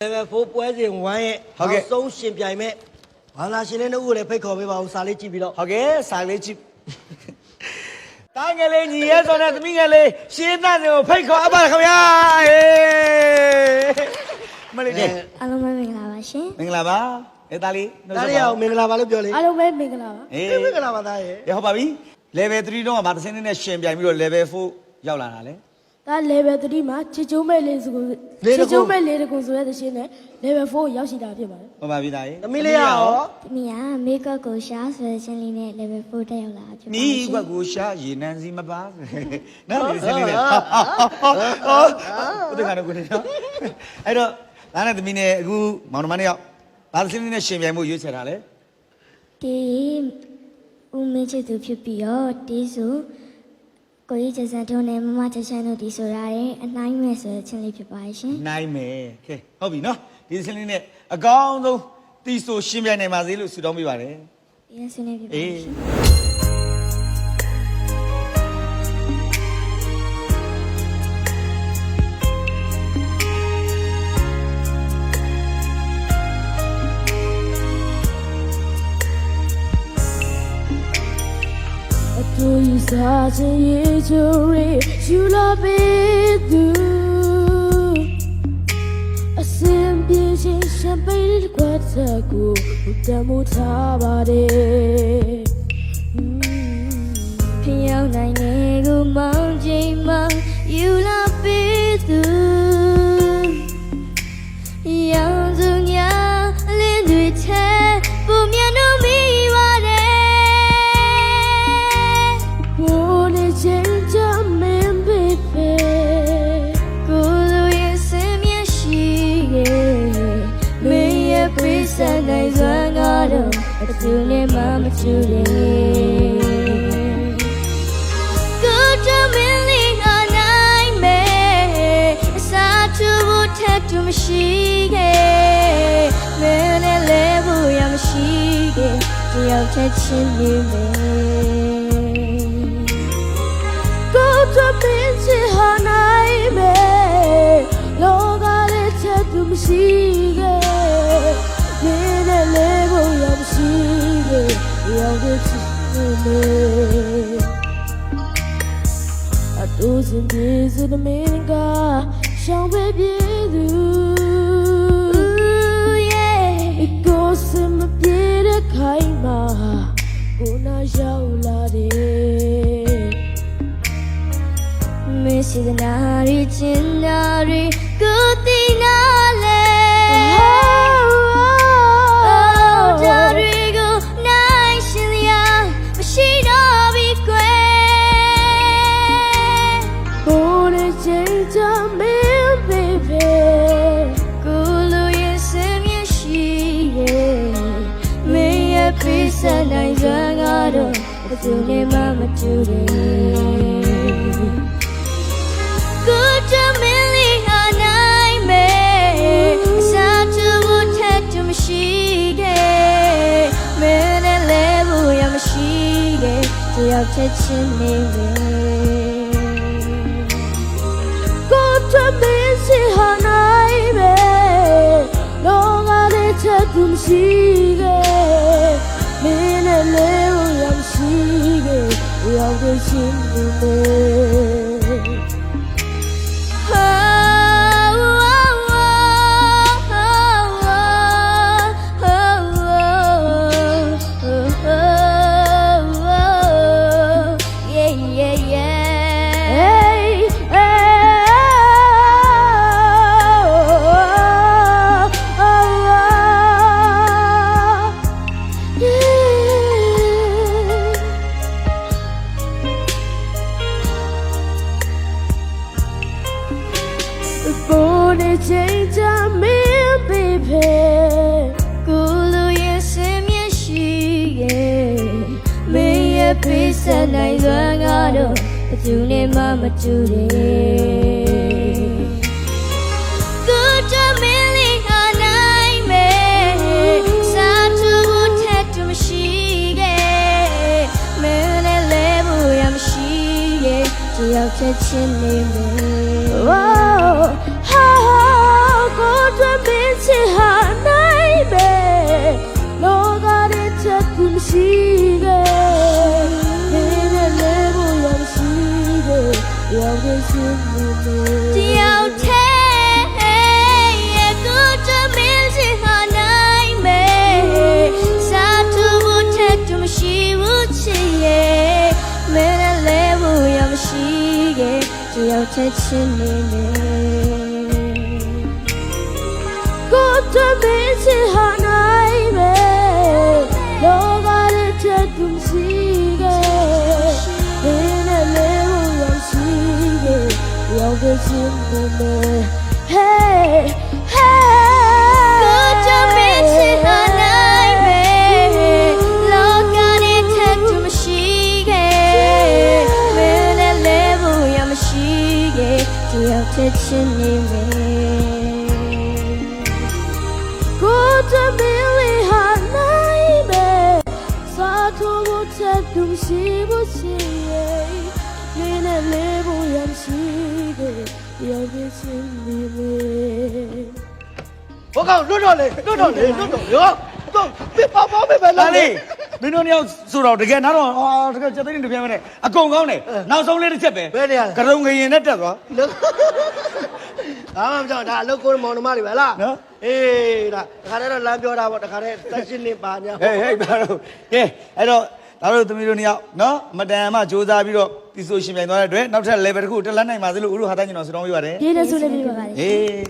Level 4ပွဲစဉ်1ရဲ့နောက်ဆုံးရှင်ပြိုင်မဲ့ဘာသာရှင်တဲ့နှုတ်ကိုလည်းဖိတ်ခေါ်ပေးပါဦးစာလေးကြည့်ပြီးတော့ဟုတ်ကဲ့စာလေးကြည့်တားငယ်လေးညီရဲဆိုတဲ့သမီးငယ်လေးရှင်းတဲ့ကိုဖိတ်ခေါ်အပ်ပါခင်ဗျာမလေးနဲ့အားလုံးပဲမင်္ဂလာပါရှင်မင်္ဂလာပါတားလေးတားလေးအောင်မင်္ဂလာပါလို့ပြောလေအားလုံးပဲမင်္ဂလာပါမင်္ဂလာပါသားရဲ့ဟုတ်ပါပြီ level 3တော့ဗာတစ်စင်းနဲ့ရှင်ပြိုင်ပြီးတော့ level 4ရောက်လာတာလေဒါ level 3မှာချစ်ကျိုးမဲ့လေးစုချစ်ကျိုးမဲ့လေးတကူဆိုတဲ့သရှင်နဲ့ level 4ရောက်ရှိတာဖြစ်ပါတယ်ဟုတ်ပါပြီသားရေသမီးလေးရောသမီးက makeup ကိုရှားဆိုတဲ့ရှင်လေးနဲ့ level 4တက်ရောက်လာဖြစ်ပါတယ်နီးဘက်ကိုရှားရေနံစီမပါနော်ဒီစင်းလေးနဲ့ဟုတ်တယ်ကတော့ကိုနေတော့အဲ့တော့ဒါနဲ့သမီးနဲ့အခုမောင်နှမနဲ့ရောက်ဘာတစ်စင်းလေးနဲ့ရှင်ပြိုင်မှုရွေးချယ်တာလေဒီဦးမင်းချစ်သူဖြစ်ပြီးတော့ဒီဆိုကိုကြီးကျစံထုံးနဲ့မမချချမ်းတို့ဒီဆိုရတဲ့အနိုင်မဲ့ဆိုတဲ့ချင်းလေးဖြစ်ပါရှင်နိုင်မယ်ကဲဟုတ်ပြီနော်ဒီချင်းလေးနဲ့အကောင်းဆုံးတီဆိုရှင်းပြနိုင်ပါစေလို့ဆုတောင်းပေးပါတယ်ဒီဆင်းနေဖြစ်ပါရှင်Do you such a year you love it do a simple champagne quarter go demo tabare Piao nai nego mountain ma you love it do Yang zung ya lin dui che bu mian no mi wa de Sunday sun got up, but you need mama to Good to me, a nightmare. It's hard to protect to machine. Man, I level, I'm machine. You're touching me. Good to me, a nightmare. Long I let to machine. A dozen days in the minga, shall we be do? Yeah, it goes in my beard, a kaima, Guna Jaulade. Missy the Nari, Chinari, good thing I Sunday sun got up, but you need mama today. Good to me, a nightmare. It's hard to protect to machine. Man, I level, I'm machine. So you're touching me. Good to me, a nightmare. Long I let you machine. Man, I live, I'm seeing it. We always seem to be. Change me, baby. Gulu yes, me May a piece and I got up, but you need mama today. Good to me, a nightmare. Sad to protect to machine. Man, I level, I'm machine. So you're touching me. Oh, how good to be ရောက်ချက်ချင်းနေနေကိုတမင်းချစ်ဟာနိုင်ပဲလောကရဲ့ချက်သူရှိခဲ့ဘယ်နဲ့လဲရောက်ရှိခဲ့ရောက်ချက်ချင်းနေနေ Hey hey ကိုတမင်းချစ်ဟာနိုင်ပဲလောကရဲ့ချက်သူမရှိခဲ့ဘယ်နဲ့လဲရောက်ရှိခဲ့ရောက်ချက်ချင်းနေနေကိုတမင်းလေးဟာနိုင်ပဲစာထိုးဖို့ချက်သူရှိဖို့ရှိရဲ့မင်းနဲ့လဲဖို့ရရှိခဲ့ရောက်ချက်ချင်းနေနေ ဘောကောင်လွတ်တော့လေရောတော့ပြပေါ့ပေါ့ပဲ လာ လာ လေ လေ မင်းတို့နှစ်ယောက်ဆိုတော့တကယ်နားတော့တကယ်ချက်သိန်းတပြန်မနဲ့အကုန်ကောင်းတယ်နောက်ဆုံးလေးတစ်ချက်ပဲကရုံငရင်နဲ့တက်သွား ဒါမှမကြောက်ဒါအလုပ်ကိုမောင်နှမတွေပဲလားအေးဒါတခါတည်းတော့လမ်းပြောတာပေါ့တခါတည်းတက်ရှင်းနေပါညာ ဟေးဒါတော့ကဲအဲ့တော့ဒါတို့သမီးတို့နှစ်ယောက်နော်မတန်မှစူးစမ်းပြီးတော့ဒီဆိုရှင်ပြိုင်သွားတဲ့အတွက်နောက်ထပ် level တစ်ခုတက်လန်းနိုင်ပါစေလို့ဦးတို့ဟာတိုင်းကျွန်တော်ဆုတောင်းပေးပါတယ် ပြည့်တဲ့ဆုလေးပြပါပါလေ ဟေး